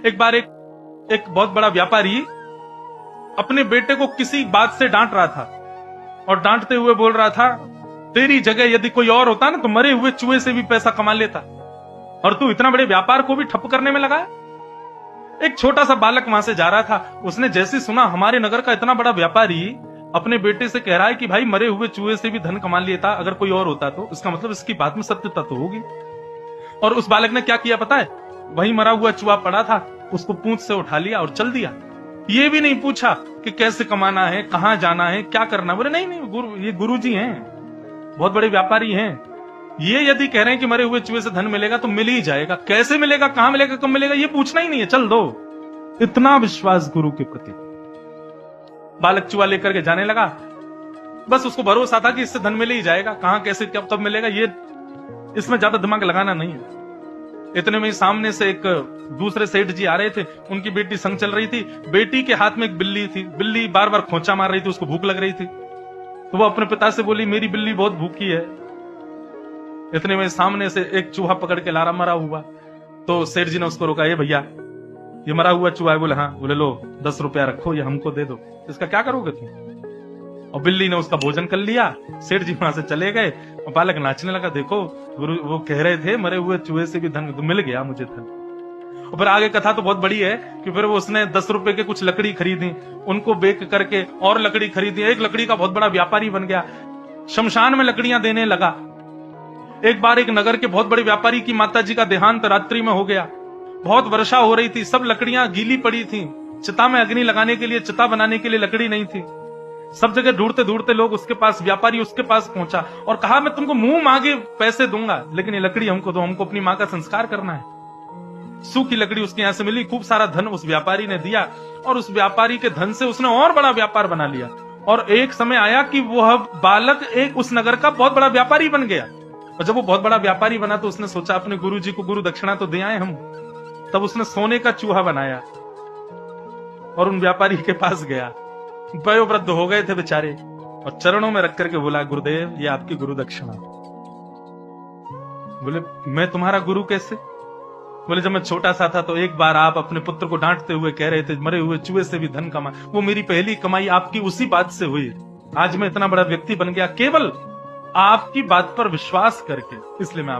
एक बार एक बहुत बड़ा व्यापारी अपने बेटे को किसी बात से डांट रहा था और डांटते हुए बोल रहा था, तेरी जगह यदि कोई और होता ना तो मरे हुए चूहे से भी पैसा कमा लेता, और तू इतना बड़े व्यापार को भी ठप करने में लगा है। एक छोटा सा बालक वहां से जा रहा था, उसने जैसे सुना हमारे नगर का इतना बड़ा व्यापारी अपने बेटे से कह रहा है कि भाई मरे हुए चूहे से भी धन कमा लेता अगर कोई और होता तो, इसका मतलब इसकी बात में सत्यता तो होगी। और उस बालक ने क्या किया पता है, वही मरा हुआ चूहा पड़ा था, उसको पूंछ से उठा लिया और चल दिया। ये भी नहीं पूछा कि कैसे कमाना है, कहां जाना है, क्या करना। बोले नहीं, ये गुरुजी हैं, बहुत बड़े व्यापारी हैं, ये यदि कह रहे हैं कि मरे हुए चूहे से धन मिलेगा तो मिल ही जाएगा, कैसे मिलेगा, कहां मिलेगा, कब मिलेगा, ये पूछना ही नहीं है, चल दो। इतना विश्वास गुरु के प्रति। बालक चूहा लेकर के जाने लगा, बस उसको भरोसा था कि इससे धन मिल ही जाएगा, कहां कैसे कब मिलेगा, ये इसमें ज्यादा दिमाग लगाना नहीं है। इतने में सामने से एक दूसरे सेठ जी आ रहे थे, उनकी बेटी संग चल रही थी, बेटी के हाथ में एक बिल्ली थी, बिल्ली बार बार खोंचा मार रही थी, उसको भूख लग रही थी, तो वो अपने पिता से बोली मेरी बिल्ली बहुत भूखी है। इतने में सामने से एक चूहा पकड़ के लारा मरा हुआ, तो सेठ जी ने उसको रोका, ये भैया ये मरा हुआ चूहा है। बोले हाँ। बोले लो 10 रुपया रखो, ये हमको दे दो, इसका क्या करोगे तुम। और बिल्ली ने उसका भोजन कर लिया, सेठ जी वहां से चले गए और बालक नाचने लगा, देखो गुरु वो कह रहे थे मरे हुए चूहे से भी धन मिल गया मुझे धन। और फिर आगे कथा तो बहुत बड़ी है कि फिर वो उसने 10 रुपए के कुछ लकड़ी खरीदी, उनको बेच करके और लकड़ी खरीदी, एक लकड़ी का बहुत बड़ा व्यापारी बन गया, शमशान में लकड़ियां देने लगा। एक बार एक नगर के बहुत बड़े व्यापारी की माताजी का देहांत रात्रि में हो गया, बहुत वर्षा हो रही थी, सब लकड़ियां गीली पड़ी थी, चिता में अग्नि लगाने के लिए, चिता बनाने के लिए लकड़ी नहीं थी। सब जगह ढूंढते ढूंढते लोग उसके पास, व्यापारी उसके पास पहुंचा और कहा मैं तुमको मुंह मांगे पैसे दूंगा, लेकिन ये लकड़ी हमको दो, हमको अपनी मां का संस्कार करना है। सूखी लकड़ी उसके यहां से मिली, खूब सारा धन उस व्यापारी ने दिया और उस व्यापारी के धन से उसने और बड़ा व्यापार बना लिया। और एक समय आया कि वह बालक एक उस नगर का बहुत बड़ा व्यापारी बन गया। और जब वो बहुत बड़ा व्यापारी बना तो उसने सोचा अपने गुरु जी को गुरु दक्षिणा तो दे आए हम। तब उसने सोने का चूहा बनाया और उन व्यापारी के पास गया, वयोवृद्ध हो गए थे बेचारे, और चरणों में रख करके बोला गुरुदेव ये आपकी गुरु दक्षिणा। बोले मैं तुम्हारा गुरु कैसे। बोले जब मैं छोटा सा था तो एक बार आप अपने पुत्र को डांटते हुए कह रहे थे मरे हुए चूहे से भी धन कमा, वो मेरी पहली कमाई आपकी उसी बात से हुई। आज मैं इतना बड़ा व्यक्ति बन गया केवल आपकी बात पर विश्वास करके, इसलिए मैं